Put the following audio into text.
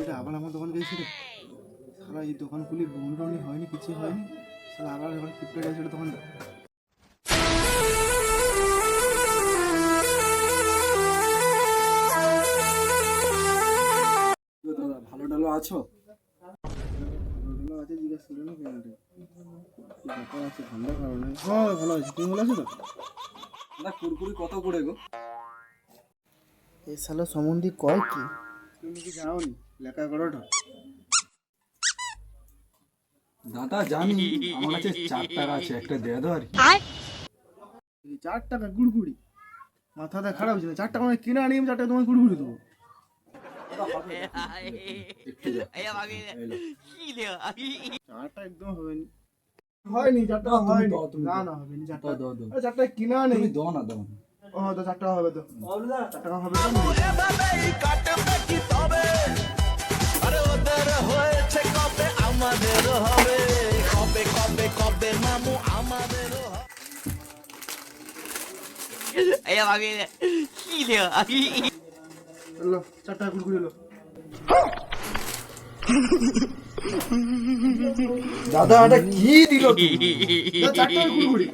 এটা আবার আমার দোকান গেছিল, সারা এই দোকান খুলি বন্ধ হয়নি, কিছু হয়নি, সারা আবার এবার ফিফটি গেছিল দোকানটা। দাদা ভালো ডালো আছো? ভালো আছে, জিজ্ঞাসা করে না কেন রে? ব্যাপার আছে, ঠান্ডা কারণে। হ্যাঁ ভালো আছে, তুমি ভালো আছো তো? না কুরকুরি কত করে গো? এই সালা সম্বন্ধে কয় কি, তুমি কি যাও নি লেখা করোটা? দাদা জানি, আমার কাছে 4 টাকা আছে, একটা দিয়ে দাও আর কি। এই 4 টাকা গুড়গুড়ি, মাথাটা খারাপ হয়েছে না? 4 টাকা আমি কিনে আনি, আমি 4 টাকা তোমায় গুড়গুড়ি দেবো? একটু দাও। এলো। 4টা একদম হয়নি, হয়নি 4 টাকা তুমি হয়নি। দাও, তুমি না দাও। না হবেনি 4 দাও, টাকা। দাও, দাও। আরে 4 টাকা কিনে আনি। তুমি দাও না, দাও না। ও তো 4 টাকা হবে তো, 4 টাকা হবে তো। এভাবেই কাটবে কি তবে? আরে ওদের হয়েছে কবে, আমাদেরও হবে। কবে কবে কবে মামু আমাদেরও হবে। এলো 4 টাকা গুড়গুড়ি এলো। দাদা এটা কি দিল তুমি? 4 টাকা গুড়গুড়ি।